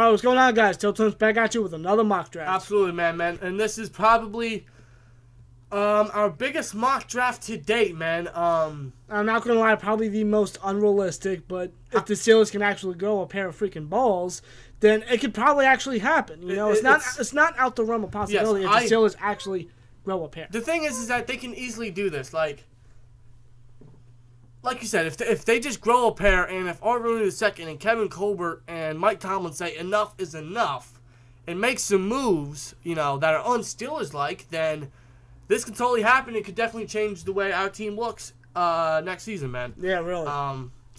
Alright, what's going on, guys? Tilton's back at you with another mock draft. Absolutely, man. And this is probably our biggest mock draft to date, man. I'm not going to lie, probably the most unrealistic, but if the Steelers can actually grow a pair of freaking balls, then it could probably actually happen. You know, it's not out the realm of possibility if the Steelers actually grow a pair. The thing is that they can easily do this. Like you said, if they just grow a pair, and if Art Rooney II and Kevin Colbert and Mike Tomlin say enough is enough and make some moves, you know, that are un-Steelers-like, then this could totally happen. It could definitely change the way our team looks next season, man. Yeah, really.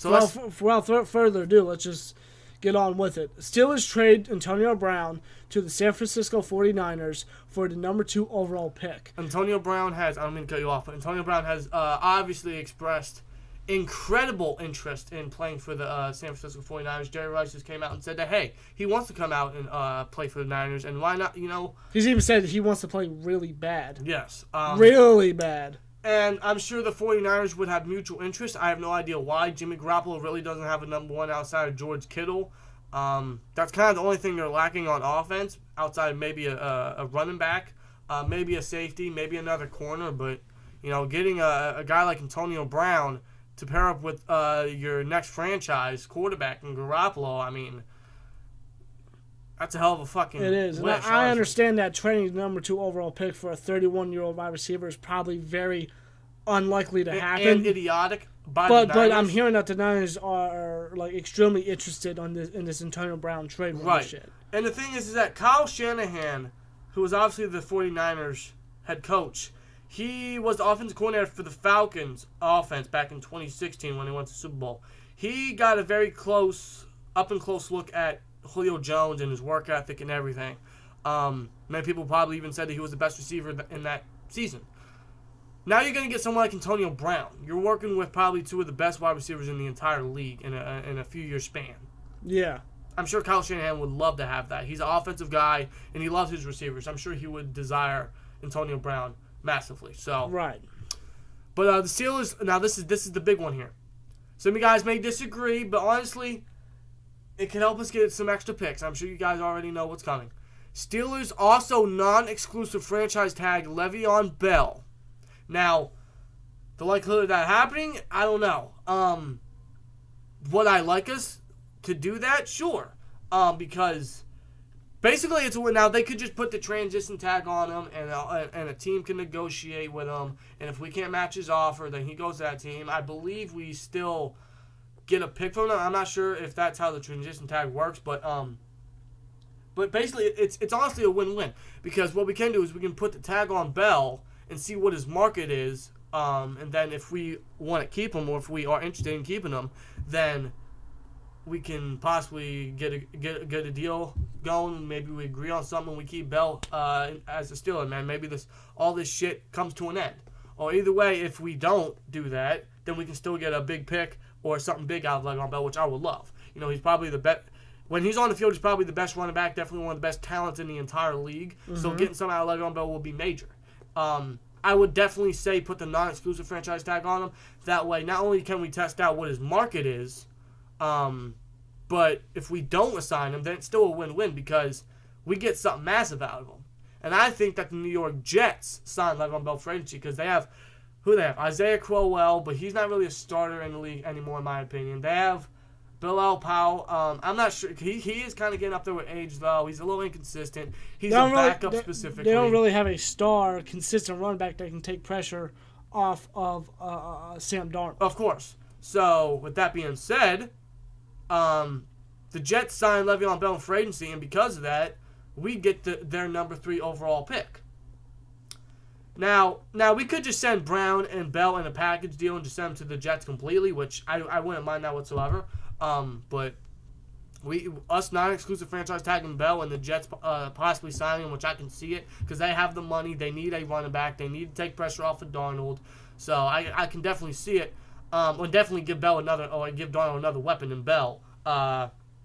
Without further ado, let's just get on with it. Steelers trade Antonio Brown to the San Francisco 49ers for the number 2 overall pick. Antonio Brown has, I don't mean to cut you off, but Antonio Brown has obviously expressed incredible interest in playing for the San Francisco 49ers. Jerry Rice just came out and said that, hey, he wants to come out and play for the Niners, and why not, you know. He's even said he wants to play really bad. Yes. Really bad. And I'm sure the 49ers would have mutual interest. I have no idea why. Jimmy Garoppolo really doesn't have a number 1 outside of George Kittle. That's kind of the only thing they're lacking on offense, outside of maybe a running back, maybe a safety, maybe another corner. But, you know, getting a guy like Antonio Brown to pair up with your next franchise quarterback in Garoppolo, I mean, that's a hell of a fucking It is. wish, And I understand that trading the number 2 overall pick for a 31-year-old wide receiver is probably very unlikely to happen. And idiotic. But I'm hearing that the Niners are like extremely interested in this Antonio Brown trade. Right. Shit. And the thing is that Kyle Shanahan, who was obviously the 49ers head coach, he was the offensive coordinator for the Falcons offense back in 2016 when they went to the Super Bowl. He got a very up-and-close look at Julio Jones and his work ethic and everything. Many people probably even said that he was the best receiver in that season. Now you're going to get someone like Antonio Brown. You're working with probably 2 of the best wide receivers in the entire league in a few-year span. Yeah. I'm sure Kyle Shanahan would love to have that. He's an offensive guy, and he loves his receivers. I'm sure he would desire Antonio Brown massively. So right. But the Steelers, now this is the big one here. Some of you guys may disagree, but honestly, it can help us get some extra picks. I'm sure you guys already know what's coming. Steelers also non-exclusive franchise tag Le'Veon Bell. Now, the likelihood of that happening, I don't know. Would I like us to do that? Sure. Because basically, it's now they could just put the transition tag on him, and a team can negotiate with him. And if we can't match his offer, then he goes to that team. I believe we still get a pick from them. I'm not sure if that's how the transition tag works, but basically, it's honestly a win-win, because what we can do is we can put the tag on Bell and see what his market is, and then if we want to keep him, or if we are interested in keeping him, then we can possibly get a deal going. Maybe we agree on something. We keep Bell as a Steeler, man. Maybe all this shit comes to an end. Or either way, if we don't do that, then we can still get a big pick or something big out of Le'Veon Bell, which I would love. You know, he's probably the best. When he's on the field, he's probably the best running back, definitely one of the best talents in the entire league. Mm-hmm. So getting something out of Le'Veon Bell will be major. I would definitely say put the non-exclusive franchise tag on him. That way, not only can we test out what his market is, but if we don't assign him, then it's still a win-win, because we get something massive out of him. And I think that the New York Jets signed Le'Veon Bell for agency, because they have Isaiah Crowell, but he's not really a starter in the league anymore, in my opinion. They have Bilal Powell. I'm not sure. He is kind of getting up there with age, though. He's a little inconsistent. He's a backup specifically. They don't really have a star, consistent running back that can take pressure off of Sam Darnold. Of course. So, with that being said, the Jets signed Le'Veon Bell for agency, and because of that, we get their number 3 overall pick. Now we could just send Brown and Bell in a package deal and just send them to the Jets completely, which I wouldn't mind that whatsoever. But us non-exclusive franchise tagging Bell and the Jets possibly signing him, which I can see it, because they have the money. They need a running back. They need to take pressure off of Darnold. So I can definitely see it. And definitely give Darnold another weapon in Bell.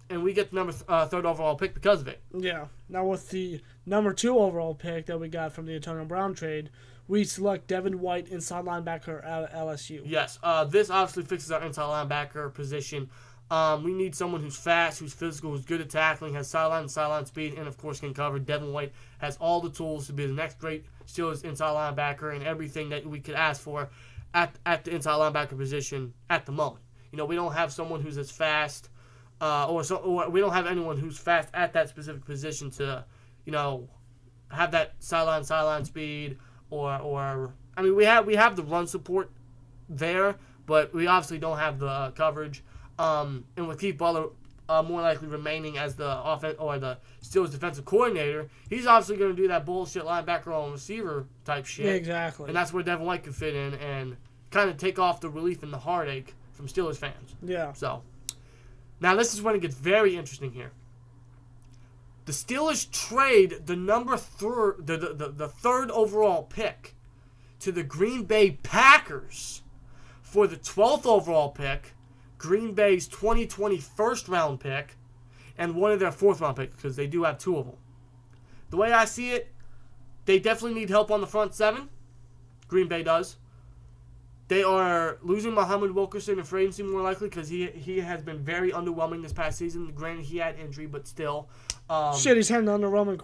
And we get the number 3rd overall pick because of it. Yeah. Now with the number 2 overall pick that we got from the Antonio Brown trade, we select Devin White, inside linebacker at LSU. Yes. This obviously fixes our inside linebacker position. We need someone who's fast, who's physical, who's good at tackling, has sideline speed, and of course can cover. Devin White has all the tools to be the next great Steelers inside linebacker and everything that we could ask for at the inside linebacker position at the moment. You know, we don't have someone who's as fast, or we don't have anyone who's fast at that specific position to, you know, have that sideline speed, or I mean, we have the run support there, but we obviously don't have the coverage. And with Keith Butler more likely remaining as the offense or the Steelers defensive coordinator, he's obviously going to do that bullshit linebacker on receiver type shit. Yeah, exactly. And that's where Devin White could fit in and kind of take off the relief and the heartache from Steelers fans. Yeah. So now this is when it gets very interesting here. The Steelers trade the the third overall pick to the Green Bay Packers for the 12th overall pick, Green Bay's 2020 first-round pick, and one of their fourth-round picks, because they do have two of them. The way I see it, they definitely need help on the front seven. Green Bay does. They are losing Muhammad Wilkerson in free agency more likely because he has been very underwhelming this past season. Granted, he had injury, but still. He's had an underwhelming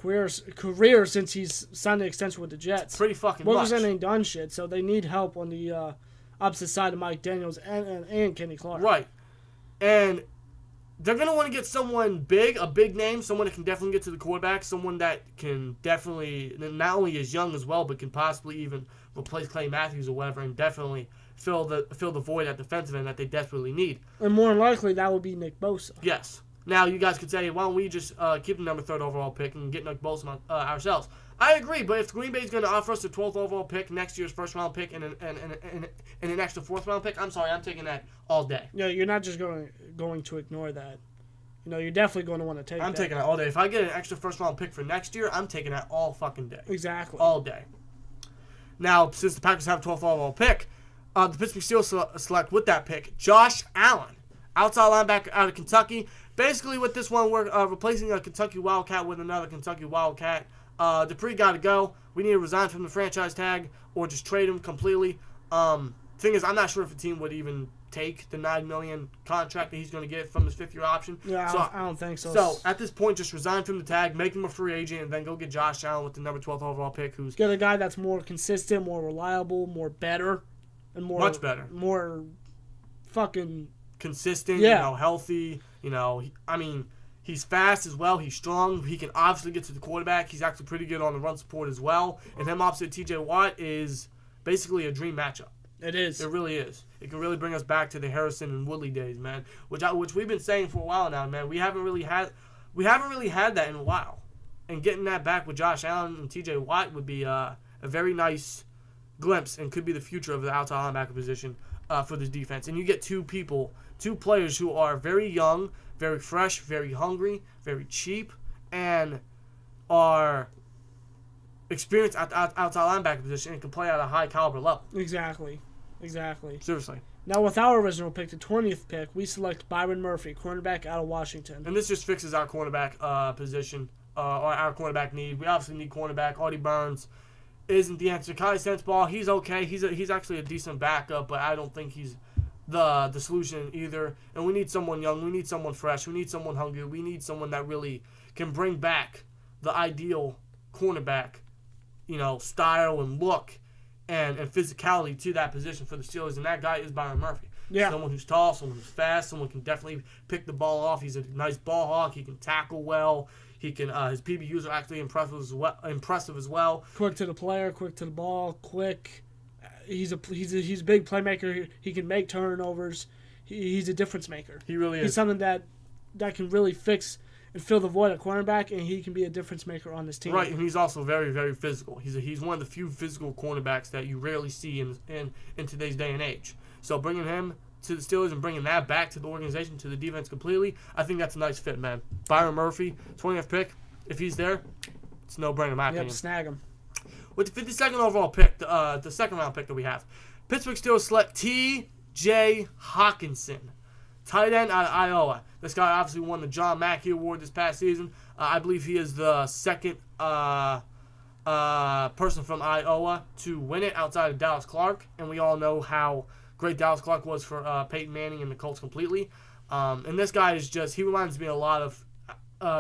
career since he's signed an extension with the Jets. Pretty fucking Wilkerson much. Ain't done shit, so they need help on the opposite side of Mike Daniels and Kenny Clark. Right. And they're going to want to get someone big, a big name, someone that can definitely get to the quarterback, someone that can definitely, not only is young as well, but can possibly even replace Clay Matthews or whatever, and definitely fill the void at defensive end that they desperately need. And more than likely, that would be Nick Bosa. Yes. Now, you guys could say, why don't we just keep the number 3rd overall pick and get Nick Bosa ourselves? I agree, but if Green Bay is going to offer us the 12th overall pick, next year's first-round pick, and an extra 4th-round pick, I'm sorry, I'm taking that all day. Yeah, you're not just going to ignore that. You know, you're definitely going to want to take I'm taking that all day. If I get an extra first-round pick for next year, I'm taking that all fucking day. Exactly. All day. Now, since the Packers have a 12th overall pick, the Pittsburgh Steelers select with that pick Josh Allen, outside linebacker out of Kentucky. Basically, with this one, we're replacing a Kentucky Wildcat with another Kentucky Wildcat. Dupree got to go. We need to resign from the franchise tag or just trade him completely. Thing is, I'm not sure if a team would even take the $9 million contract that he's going to get from his 5th-year option. Yeah, I don't think so. So, at this point, just resign from the tag, make him a free agent, and then go get Josh Allen with the number 12th overall pick. Get a guy that's more consistent, more reliable, more better, and more... Much better. More fucking... consistent, healthy. He's fast as well. He's strong. He can obviously get to the quarterback. He's actually pretty good on the run support as well. And him opposite T.J. Watt is basically a dream matchup. It is. It really is. It can really bring us back to the Harrison and Woodley days, man. Which we've been saying for a while now, man. We haven't really had that in a while. And getting that back with Josh Allen and T.J. Watt would be a very nice glimpse and could be the future of the outside linebacker position for this defense. And you get two players who are very young, very fresh, very hungry, very cheap, and are experienced at outside linebacker position and can play at a high caliber level. Exactly. Seriously. Now, with our original pick, the 20th pick, we select Byron Murphy, cornerback out of Washington. And this just fixes our cornerback position, or our cornerback need. We obviously need cornerback. Artie Burns isn't the answer. Kai Sensabaugh, he's okay. He's actually a decent backup, but I don't think he's the solution either. And we need someone young. We need someone fresh. We need someone hungry. We need someone that really can bring back the ideal cornerback, style and look and physicality to that position for the Steelers. And that guy is Byron Murphy. Yeah. Someone who's tall, someone who's fast, someone who can definitely pick the ball off. He's a nice ball hawk. He can tackle well. He can. His PBUs are actually impressive as well. Quick to the player, quick to the ball, quick. He's a big playmaker. He can make turnovers. He's a difference maker. He really is. He's something that can really fix and fill the void at cornerback, and he can be a difference maker on this team. Right, and he's also very, very physical. He's one of the few physical cornerbacks that you rarely see in today's day and age. So bringing him to the Steelers and bringing that back to the organization, to the defense completely, I think that's a nice fit, man. Byron Murphy, 20th pick. If he's there, it's a no-brainer in my opinion. Snag him. With the 52nd overall pick, the second-round pick that we have, Pittsburgh Steelers select T.J. Hawkinson, tight end out of Iowa. This guy obviously won the John Mackey Award this past season. I believe he is the second person from Iowa to win it outside of Dallas Clark, and we all know how great Dallas Clark was for Peyton Manning and the Colts completely. And this guy is he reminds me a lot of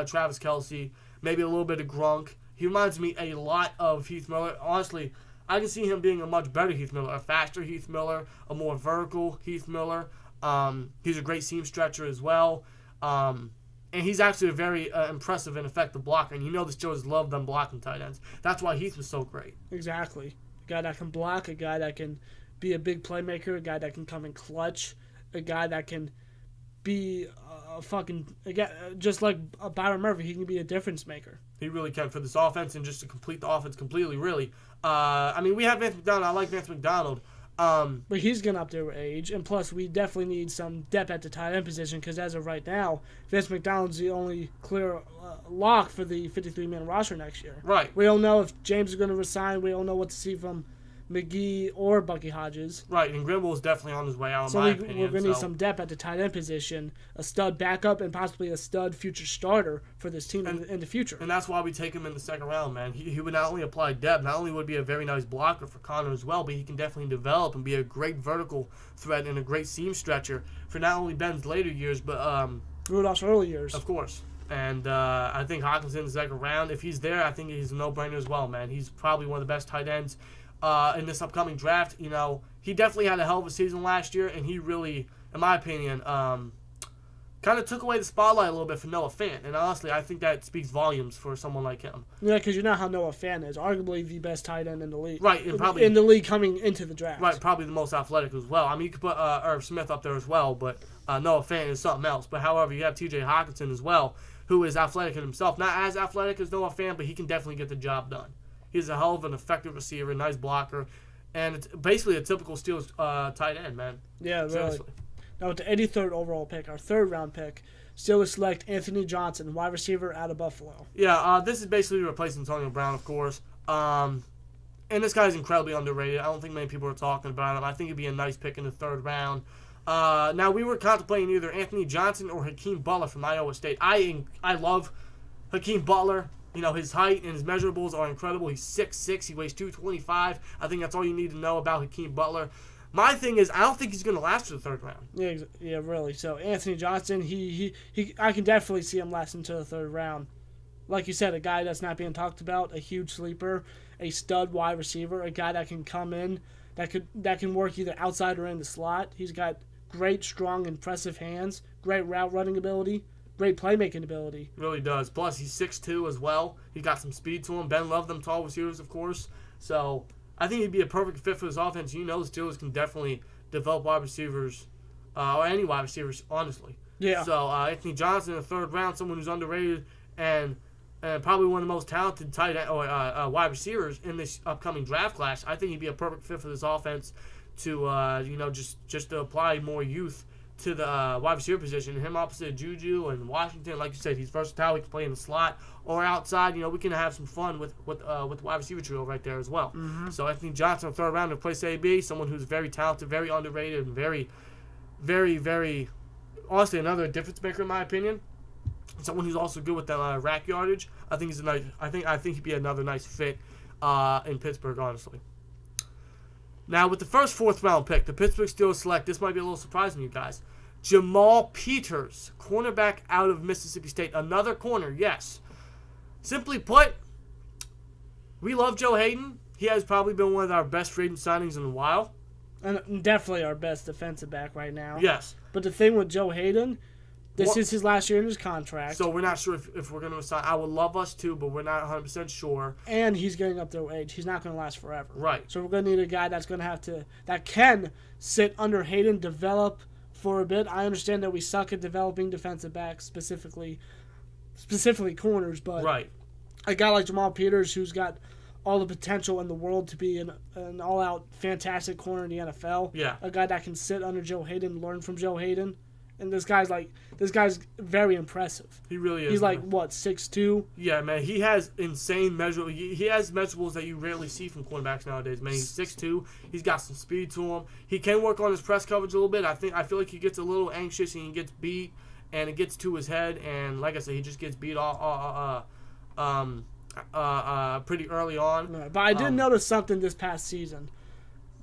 Travis Kelce, maybe a little bit of Gronk. He reminds me a lot of Heath Miller. Honestly, I can see him being a much better Heath Miller, a faster Heath Miller, a more vertical Heath Miller. He's a great seam stretcher as well. And he's actually a very impressive and effective blocker. And the Steelers love them blocking tight ends. That's why Heath was so great. Exactly. A guy that can block, a guy that can be a big playmaker, a guy that can come in clutch, a guy that can be just like Byron Murphy, he can be a difference maker. He really can for this offense and just to complete the offense completely, really. We have Vance McDonald. I like Vance McDonald. But he's getting up there with age, and plus we definitely need some depth at the tight end position because as of right now, Vance McDonald's the only clear lock for the 53-man roster next year. Right. We don't know if James is going to resign. We don't know what to see from McGee or Bucky Hodges. Right, and Grimble is definitely on his way out, in my opinion. We're going to need some depth at the tight end position, a stud backup, and possibly a stud future starter for this team in the future. And that's why we take him in the second round, man. He would not only apply depth, not only would be a very nice blocker for Connor as well, but he can definitely develop and be a great vertical threat and a great seam stretcher for not only Ben's later years, but Rudolph's early years. Of course. And I think Hawkinson in the second round, if he's there, I think he's a no-brainer as well, man. He's probably one of the best tight ends in this upcoming draft. He definitely had a hell of a season last year, and he really, in my opinion, kind of took away the spotlight a little bit for Noah Fant. And honestly, I think that speaks volumes for someone like him. Yeah, because you know how Noah Fant is, arguably the best tight end in the league. Right, and probably in the league coming into the draft. Right, probably the most athletic as well. You could put Irv Smith up there as well, but Noah Fant is something else. But however, you have T.J. Hawkinson as well, who is athletic in himself. Not as athletic as Noah Fant, but he can definitely get the job done. He's a hell of an effective receiver, nice blocker, and it's basically a typical Steelers tight end, man. Yeah, really. Now with the 83rd overall pick, our third-round pick, Steelers select Anthony Johnson, wide receiver out of Buffalo. Yeah, this is basically replacing Antonio Brown, of course. And this guy's incredibly underrated. I don't think many people are talking about him. I think he'd be a nice pick in the third round. Now, we were contemplating either Anthony Johnson or Hakeem Butler from Iowa State. I love Hakeem Butler. His height and his measurables are incredible. He's 6'6". He weighs 225. I think that's all you need to know about Hakeem Butler. My thing is, I don't think he's going to last to the third round. Yeah, really. So Anthony Johnson, I can definitely see him lasting to the third round. Like you said, a guy that's not being talked about, a huge sleeper, a stud wide receiver, a guy that can come in, that can work either outside or in the slot. He's got great, strong, impressive hands, great route running ability. Great playmaking ability. Really does. Plus, he's 6'2" as well. He got some speed to him. Ben loved them tall receivers, of course. So, I think he'd be a perfect fit for this offense. The Steelers can definitely develop wide receivers, or any wide receivers, honestly. Yeah. So, Anthony Johnson in the third round, someone who's underrated and probably one of the most talented tight end or wide receivers in this upcoming draft class. I think he'd be a perfect fit for this offense to, just to apply more youth to the wide receiver position. Him opposite Juju and Washington, like you said, he's versatile. He can play in the slot or outside. We can have some fun with the wide receiver trio right there as well. Mm-hmm. So Anthony Johnson, third round to replace AB, someone who's very talented, very underrated, and very, very, very, honestly, another difference maker in my opinion. Someone who's also good with the rack yardage. I think he's a nice. I think he'd be another nice fit in Pittsburgh, honestly. Now, with the first fourth round pick, the Pittsburgh Steelers select, this might be a little surprising to you guys, Jamal Peters, cornerback out of Mississippi State. Another corner, yes. Simply put, we love Joe Hayden. He has probably been one of our best free agent signings in a while. And definitely our best defensive back right now. Yes. But the thing with Joe Hayden, this is his last year in his contract. So we're not sure if we're going to sign. I would love us to, but we're not 100% sure. And he's getting up there with age. He's not going to last forever. Right. So we're going to need a guy that's going to have to, that can sit under Hayden, develop for a bit. I understand that we suck at developing defensive backs, specifically corners, but right. A guy like Jamal Peters, who's got all the potential in the world to be an all-out fantastic corner in the NFL. Yeah. A guy that can sit under Joe Hayden, learn from Joe Hayden. And this guy's very impressive. He really is. He's like, what, 6'2"? Yeah, man. He has insane measurables. He has measurables that you rarely see from cornerbacks nowadays, man. He's 6'2". He's got some speed to him. He can work on his press coverage a little bit. I feel like he gets a little anxious and he gets beat, and it gets to his head. And like I said, he just gets beat pretty early on. Right, but I did notice something this past season.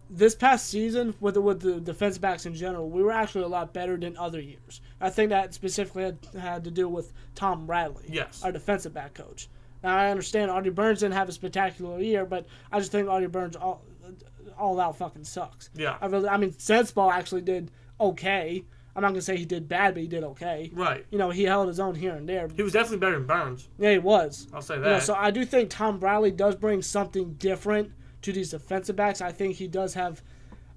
this past season, with the defensive backs in general, we were actually a lot better than other years. I think that specifically had to do with Tom Bradley, yes, our defensive back coach. Now, I understand Artie Burns didn't have a spectacular year, but I just think Artie Burns all out fucking sucks. Yeah. I mean, Sensebaugh actually did okay. I'm not going to say he did bad, but he did okay. Right. You know, he held his own here and there. He was definitely better than Burns. Yeah, he was. I'll say that. You know, so I do think Tom Bradley does bring something different to these defensive backs. I think he does have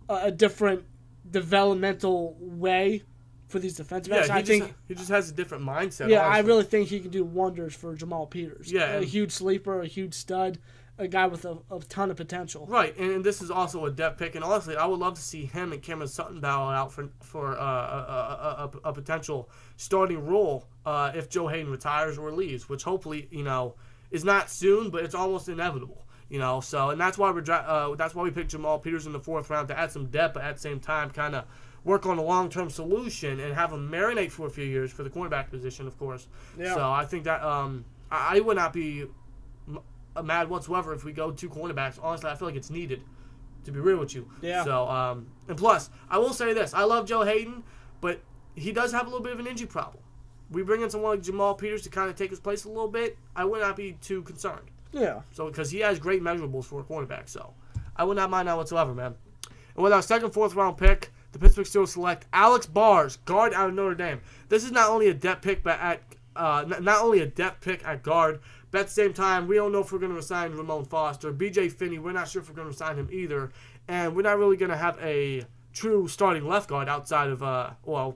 a different developmental way for these defensive backs. Yeah, he just has a different mindset. Yeah, honestly. I really think he can do wonders for Jamal Peters. Yeah. A huge sleeper, a huge stud, a guy with a ton of potential. Right, and this is also a depth pick. And honestly, I would love to see him and Cameron Sutton battle out for a potential starting role if Joe Hayden retires or leaves, which hopefully, you know, is not soon, but it's almost inevitable. You know, so, and that's why we picked Jamal Peters in the 4th round, to add some depth, but at the same time kind of work on a long-term solution and have him marinate for a few years for the cornerback position, of course. Yeah. So I think that I would not be mad whatsoever if we go 2 cornerbacks. Honestly, I feel like it's needed, to be real with you. Yeah. So, and plus, I will say this. I love Joe Hayden, but he does have a little bit of an injury problem. We bring in someone like Jamal Peters to kind of take his place a little bit, I would not be too concerned. Yeah. So, because he has great measurables for a cornerback, so I would not mind that whatsoever, man. And with our second, 4th round pick, the Pittsburgh Steelers select Alex Bars, guard out of Notre Dame. This is not only a depth pick, but at guard, but at the same time, we don't know if we're going to resign Ramon Foster. B.J. Finney, we're not sure if we're going to resign him either, and we're not really going to have a true starting left guard outside of,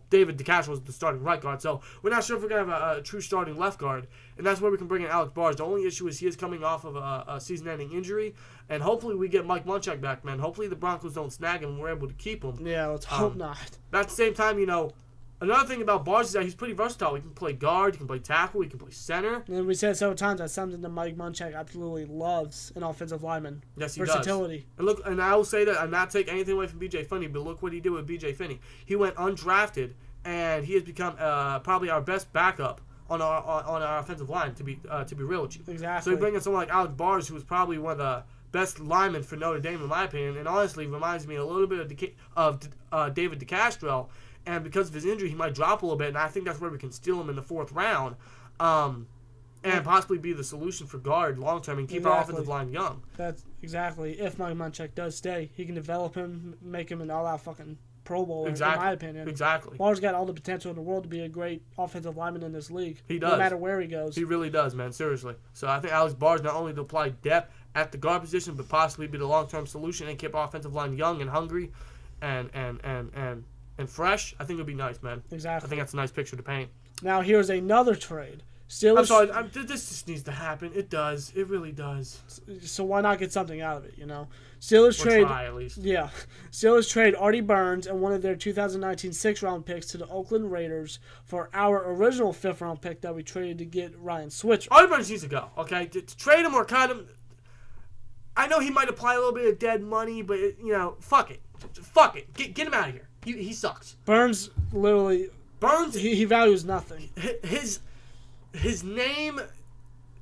David DeCastro was the starting right guard, so we're not sure if we're going to have a true starting left guard, and that's where we can bring in Alex Bars. The only issue is he is coming off of a season-ending injury, and hopefully we get Mike Munchak back, man. Hopefully the Broncos don't snag him and we're able to keep him. Yeah, let's hope not. But at the same time, you know, another thing about Bars is that he's pretty versatile. He can play guard, he can play tackle, he can play center. And we said several times that's something that Mike Munchak absolutely loves, an offensive lineman. Yes, he versatility. does. And look, and I will say that I'm not taking anything away from B.J. Finney, but look what he did with B.J. Finney. He went undrafted, and he has become probably our best backup on our offensive line. To be real with you, exactly. So we bring in someone like Alex Bars, who is probably one of the best linemen for Notre Dame, in my opinion, and honestly reminds me a little bit of David DeCastro. And because of his injury, he might drop a little bit, and I think that's where we can steal him in the 4th round, and possibly be the solution for guard long term and keep our offensive line young. That's exactly. If Mike Munchak does stay, he can develop him, make him an all-out fucking Pro Bowler, in my opinion. Exactly. Barr's got all the potential in the world to be a great offensive lineman in this league. He does. No matter where he goes. He really does, man. Seriously. So I think Alex Barr's not only to apply depth at the guard position, but possibly be the long-term solution and keep our offensive line young and hungry and fresh. I think it would be nice, man. Exactly. I think that's a nice picture to paint. Now here's another trade. Steelers. I'm sorry. This just needs to happen. It does. It really does. So why not get something out of it, you know? Steelers trade. Try, at least. Yeah. Steelers trade Artie Burns and one of their 2019 6th-round picks to the Oakland Raiders for our original 5th-round pick that we traded to get Ryan Switzer. Artie Burns needs to go, okay? To trade him or cut him, I know he might apply a little bit of dead money, but, fuck it. Fuck it. Get him out of here. He sucks. Burns literally... He values nothing. His name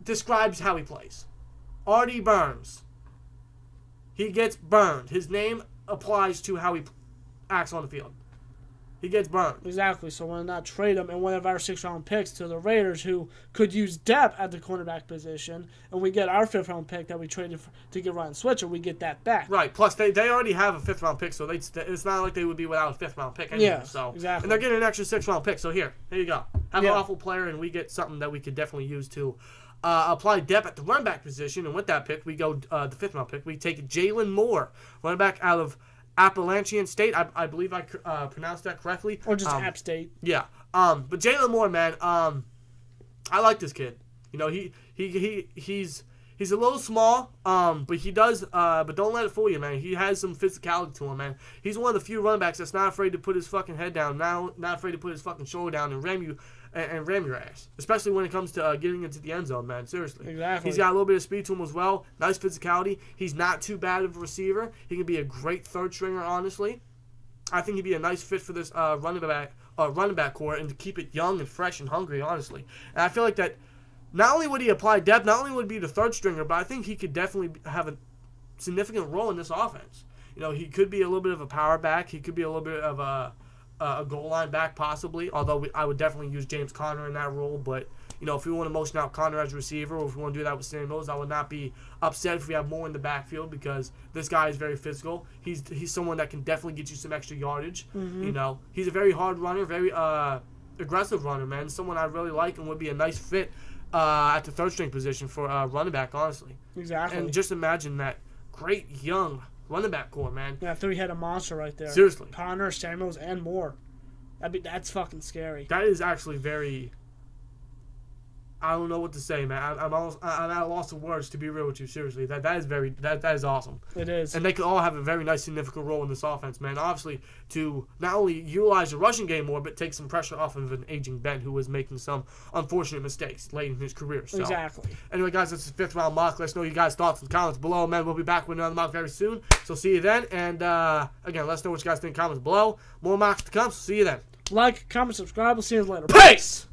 describes how he plays. Artie Burns. He gets burned. His name applies to how he acts on the field. He gets burned. Exactly. So why not trade him and one of our 6th-round picks to the Raiders, who could use depth at the cornerback position, and we get our 5th-round pick that we traded to get Ryan Switzer. We get that back. Right. Plus, they already have a 5th-round pick, so it's not like they would be without a 5th-round pick anyway. Yeah, so, exactly. And they're getting an extra 6th-round pick, so here you go. Have an awful player, and we get something that we could definitely use to apply depth at the running back position. And with that pick, we go the 5th-round pick. We take Jalen Moore, running back out of Appalachian State. I believe I pronounced that correctly. Or just App State. Yeah. But Jalen Moore, man, I like this kid. You know, he's a little small, but he does. But don't let it fool you, man. He has some physicality to him, man. He's one of the few running backs that's not afraid to put his fucking head down, not afraid to put his fucking shoulder down and ram your ass. Especially when it comes to getting into the end zone, man. Seriously. Exactly. He's got a little bit of speed to him as well. Nice physicality. He's not too bad of a receiver. He can be a great third stringer, honestly. I think he'd be a nice fit for this running back core and to keep it young and fresh and hungry, honestly. And I feel like that not only would he apply depth, not only would he be the third stringer, but I think he could definitely have a significant role in this offense. You know, he could be a little bit of a power back. He could be a little bit of a goal line back possibly, although I would definitely use James Conner in that role. But, you know, if we want to motion out Conner as a receiver, or if we want to do that with Samuels, I would not be upset if we have more in the backfield, because this guy is very physical. He's someone that can definitely get you some extra yardage. Mm-hmm. You know, he's a very hard runner, very aggressive runner, man. Someone I really like and would be a nice fit at the third string position for running back, honestly. Exactly. And just imagine that great young running back core, man. Yeah, three-headed monster right there. Seriously. Conner, Samuels, and more. That's fucking scary. That is actually very... I don't know what to say, man. I'm at a loss of words, to be real with you. Seriously, that is awesome. It is. And they could all have a very nice, significant role in this offense, man. Obviously, to not only utilize the rushing game more, but take some pressure off of an aging Ben who was making some unfortunate mistakes late in his career. So, exactly. Anyway, guys, that's the 5th round mock. Let us know your guys' thoughts in the comments below, man. We'll be back with another mock very soon. So see you then. And again, let us know what you guys think in the comments below. More mocks to come. So see you then. Like, comment, subscribe. We'll see you later. Peace!